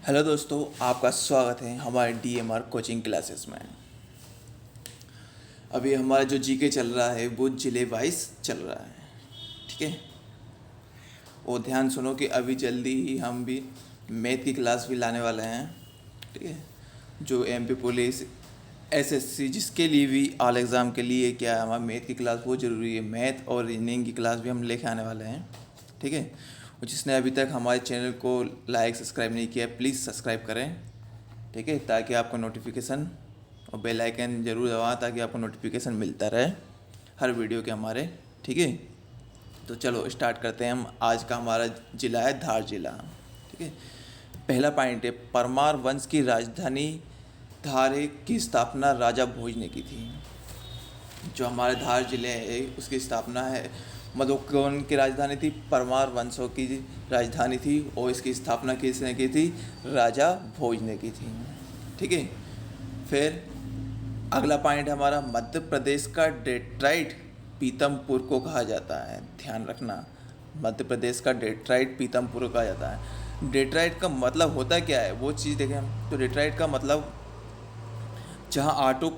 Hello दोस्तों, आपका स्वागत है हमारे डीएमआर कोचिंग क्लासेस में। अभी हमारा जो जीके चल रहा है वो जिले वाइज चल रहा है। ठीक है, और ध्यान सुनो कि अभी जल्दी ही हम भी मैथ की क्लास भी लाने वाले हैं। ठीक है, जो एमपी पुलिस एसएससी जिसके लिए भी ऑल एग्ज़ाम के लिए क्या है, हमारा मैथ की क्लास बहुत ज़रूरी है। मैथ और रीजनिंग की क्लास भी हम लेके आने वाले हैं। ठीक है, और जिसने अभी तक हमारे चैनल को लाइक सब्सक्राइब नहीं किया प्लीज़ सब्सक्राइब करें। ठीक है, ताकि आपको नोटिफिकेशन और बेल आइकन ज़रूर दबाएं ताकि आपको नोटिफिकेशन मिलता रहे हर वीडियो के हमारे। ठीक है, तो चलो स्टार्ट करते हैं हम। आज का हमारा ज़िला है धार जिला। ठीक है, पहला पॉइंट है परमार वंश की राजधानी धार की स्थापना राजा भोज ने की थी। जो हमारे धार जिले है उसकी स्थापना है मतलब कौन की राजधानी थी? परमार वंशों की राजधानी थी और इसकी स्थापना किसने की थी? राजा भोज ने की थी। ठीक है, फिर अगला पॉइंट हमारा मध्य प्रदेश का डेट्राइट पीतमपुर को कहा जाता है। ध्यान रखना, मध्य प्रदेश का डेट्राइट पीतमपुर को कहा जाता है। डेट्राइट का मतलब होता क्या है वो चीज़ देखें हम। तो डेट्राइट का मतलब जहाँ ऑटो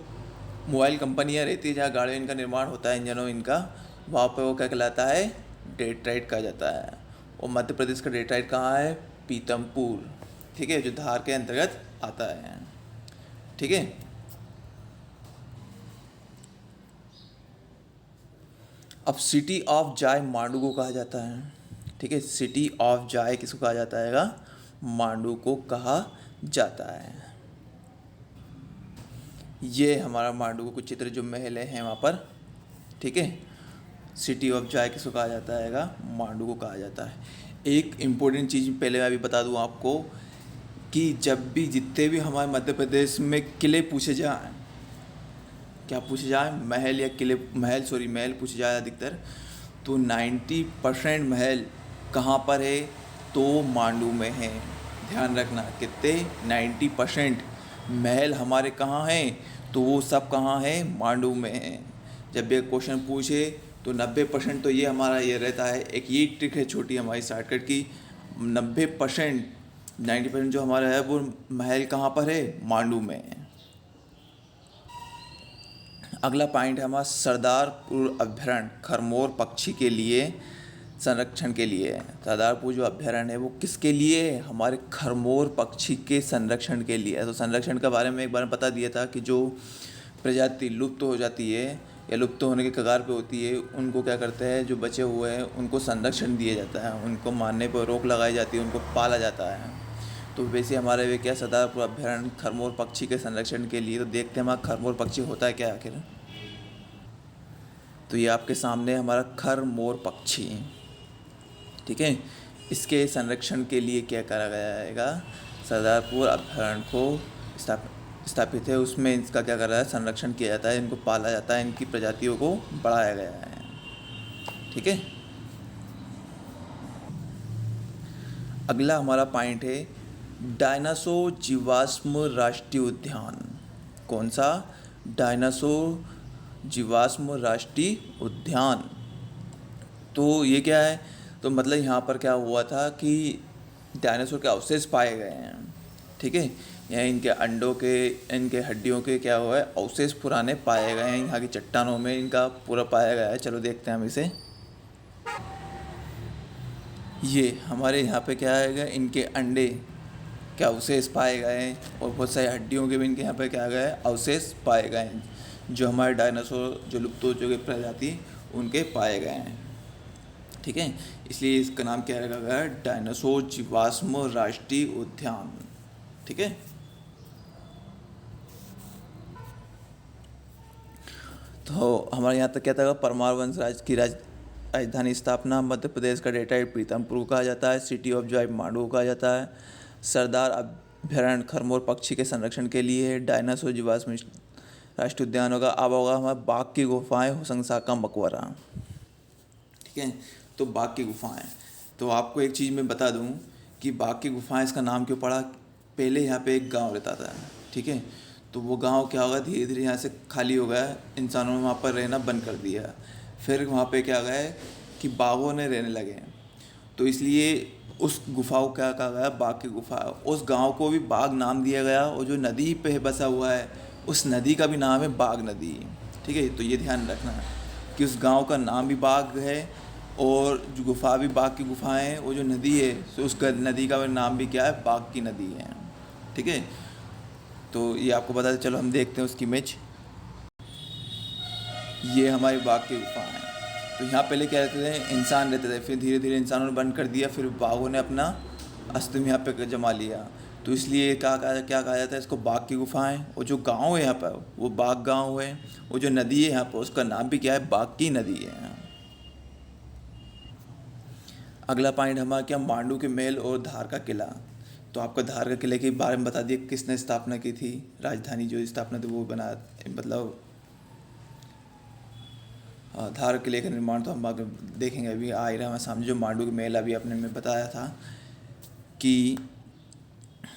मोबाइल कंपनियाँ रहती है, जहाँ गाड़ियों इनका निर्माण होता है, इंजनों इनका, वहाँ पे वो क्या कहलाता है? डेट्राइट कहा जाता है। और मध्य प्रदेश का डेट्राइट कहाँ है? पीतमपुर। ठीक है, जो धार के अंतर्गत आता है। ठीक है, अब सिटी ऑफ जाय मांडू को कहा जाता है। ठीक है, सिटी ऑफ जाय किसको कहा जाता है? मांडू को कहा जाता है। ये हमारा मांडू को कुछ चित्र जो महल हैं वहाँ पर। ठीक है, सिटी ऑफ जाय किसको कहा जाता है? मांडू को कहा जाता है। एक इम्पोर्टेंट चीज़ पहले मैं अभी बता दूँ आपको कि जब भी जितने भी हमारे मध्य प्रदेश में किले पूछे जाएँ, क्या पूछे जाए? महल या किले, महल पूछे जाए अधिकतर, तो 90% महल कहाँ पर है? तो मांडू में है। ध्यान रखना, कितने? 90% महल हमारे कहाँ हैं? तो वो सब कहाँ है? मांडू में है। जब ये क्वेश्चन पूछे तो 90% तो ये हमारा ये रहता है। एक ये ट्रिक है छोटी हमारी शॉर्टकट की, 90% जो हमारा है वो महल कहाँ पर है? मांडू में है। अगला पॉइंट है हमारा सरदारपुर अभ्यारण्य खरमोर पक्षी के लिए संरक्षण के लिए है। सरदारपुर जो अभ्यारण्य है वो किसके लिए है? हमारे खरमोर पक्षी के संरक्षण के लिए। तो संरक्षण के बारे में एक बार बता दिया था कि जो प्रजाति लुप्त हो जाती है या लुप्त होने के कगार पे होती है, उनको क्या करते हैं? जो बचे हुए हैं उनको संरक्षण दिया जाता है, उनको मारने पर रोक लगाई जाती है, उनको पाला जाता है। तो वैसे हमारे वे क्या सरदारपुर अभ्यारण्य खरमोर पक्षी के संरक्षण के लिए। तो देखते हैं हमारा खरमोर पक्षी होता है क्या आखिर। तो ये आपके सामने हमारा खरमोर पक्षी। ठीक है, इसके संरक्षण के लिए क्या करा गया है? सरदारपुर अभ्यारण्य को स्थापित है, उसमें इसका क्या करा है? संरक्षण किया जाता है, इनको पाला जाता है, इनकी प्रजातियों को बढ़ाया गया है। ठीक है, अगला हमारा पॉइंट है डायनासोर जीवाश्म राष्ट्रीय उद्यान। कौन सा? डायनासोर जीवाश्म राष्ट्रीय उद्यान। तो ये क्या है? तो मतलब यहाँ पर क्या हुआ था कि डायनासोर के अवशेष पाए गए हैं। ठीक है, यहाँ इनके अंडों के, इनके हड्डियों के क्या हुआ है? अवशेष पुराने पाए गए हैं, यहाँ की चट्टानों में इनका पूरा पाया गया है। चलो देखते हैं हम इसे। ये हमारे यहाँ पे क्या है? इनके अंडे के अवशेष पाए गए हैं और बहुत सारी हड्डियों के भी इनके यहाँ पे क्या गए? अवशेष पाए गए हैं, जो हमारे डायनासोर जो लुप्त हो चुके प्रजाति उनके पाए गए हैं। ठीक है, इसलिए इसका नाम क्या रखा गया? डायनासोर जीवाश्म राष्ट्रीय उद्यान। ठीक है, तो हमारे यहाँ तक क्या था? परमार वंश की राजधानी स्थापना मध्य प्रदेश का डेट्राइट पीतमपुर कहा जाता है। सिटी ऑफ जॉय मांडू कहा जाता है। सरदार अभ्यारण्य खरमोर पक्षी के संरक्षण के लिए है। डायनासोर जीवाश्म राष्ट्रीय उद्यान होगा। अब होगा हमारे बाघ की गुफाएं, होशंगसा का मकबरा। ठीक है, तो बाघ की गुफाएं, तो आपको एक चीज़ मैं बता दूं कि बाघ की गुफाएं इसका नाम क्यों पड़ा? पहले यहाँ पे एक गांव रहता था। ठीक है, तो वो गांव क्या होगा? धीरे धीरे यहाँ से खाली हो गया, इंसानों ने वहाँ पर रहना बंद कर दिया। फिर वहाँ पे क्या गया कि बाघों ने रहने लगे, तो इसलिए उस गुफा को क्या कहा गया, बाघ की गुफा। उस गांव को भी बाघ नाम दिया गया, और जो नदी पे बसा हुआ है उस नदी का भी नाम है बाघ नदी। ठीक है, तो ये ध्यान रखना कि उस गांव का नाम भी बाघ है, और जो गुफा भी बाघ की गुफा है, वो जो नदी है तो उस नदी का नाम भी क्या है, बाघ की नदी है। ठीक है, तो ये आपको बता दें। चलो हम देखते हैं उसकी इमेज। ये हमारी बाघ की गुफा है। तो यहाँ पहले क्या रहते थे, इंसान रहते थे, फिर धीरे धीरे इंसानों ने बंद कर दिया, फिर बाघों ने अपना अस्तित्व यहाँ पे जमा लिया। तो इसलिए क्या कहा जाता है इसको, बाघ की गुफा है। और जो गांव है यहाँ पर वो बाघ गांव है, वो जो नदी है यहाँ पर उसका नाम भी क्या है, बाघ की नदी है। अगला पॉइंट हमारा क्या, मांडू के महल और धार का किला। तो आपका धार का किले के बारे में बता दिया, किसने स्थापना की थी, राजधानी जो स्थापना थी वो बना, मतलब धार किले का निर्माण तो हम आगे देखेंगे। अभी आ ही रहा हमारे सामने जो मांडू के महल, अभी आपने में बताया था कि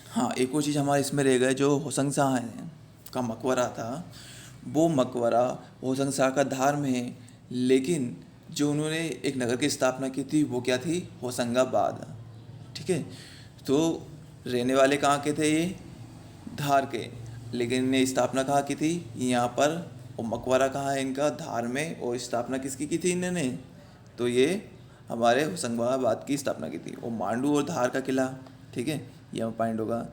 हाँ, एक और चीज़ हमारे इसमें रह गए, जो होसंग शाह का मकबरा था, वो मकबरा होसंग शाह का धार में है, लेकिन जो उन्होंने एक नगर की स्थापना की थी वो क्या थी, होशंगाबाद। ठीक है, तो रहने वाले कहाँ के थे ये, धार के, लेकिन इन्हें स्थापना कहाँ की थी, यहाँ पर। और मकबरा कहाँ है इनका, धार में। और स्थापना किसकी की थी इन्होंने, तो ये हमारे होशंगाबाद की स्थापना की थी। और मांडू और धार का किला, ठीक है, ये पॉइंट होगा।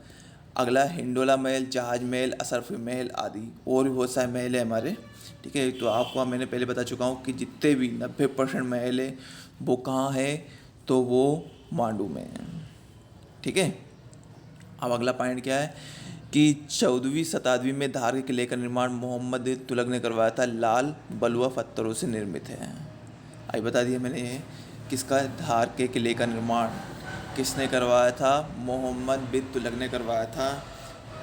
अगला हिंडोला महल, जहाज महल, असरफी महल आदि और भी बहुत सारे महल है हमारे। ठीक है, तो आपको मैंने पहले बता चुका हूँ कि जितने भी 90% महल है वो कहाँ है, तो वो मांडू में है। ठीक है, अब अगला पॉइंट क्या है कि 14वीं शताब्दी में धार के किले का निर्माण मोहम्मद तुगलक ने करवाया था, लाल बलुआ पत्थरों से निर्मित है। अभी बता दिया मैंने ये किसका, धार के किले का निर्माण किसने करवाया था, मोहम्मद बिन तुगलक ने करवाया था।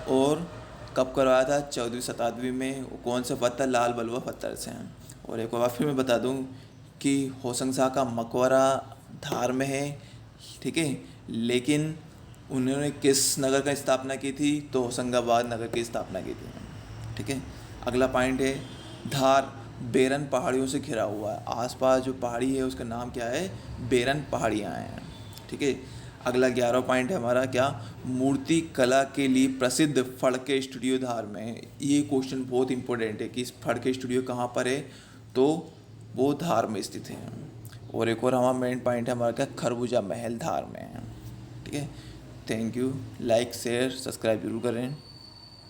और कब करवाया था, 14वीं शताब्दी में। कौन से पत्थर, लाल बलुआ पत्थर से हैं। और एक बार फिर मैं बता दूं कि होशंग शाह का मकबरा धार में है। ठीक है, लेकिन उन्होंने किस नगर का स्थापना की थी, तो होशंगाबाद नगर की स्थापना की थी। ठीक है, अगला पॉइंट है, धार बेरन पहाड़ियों से घिरा हुआ है। आसपास जो पहाड़ी है उसका नाम क्या है, बेरन पहाड़ियाँ हैं। ठीक है, अगला 11वां पॉइंट है हमारा क्या, मूर्ति कला के लिए प्रसिद्ध फड़के स्टूडियो धार में है। ये क्वेश्चन बहुत इंपॉर्टेंट है कि इस फड़के स्टूडियो कहाँ पर है, तो वो धार में स्थित है। और एक और हमारा मेन पॉइंट है हमारा क्या, खरबूजा महल धार में है। ठीक है, thank you, like share subscribe जरूर करें।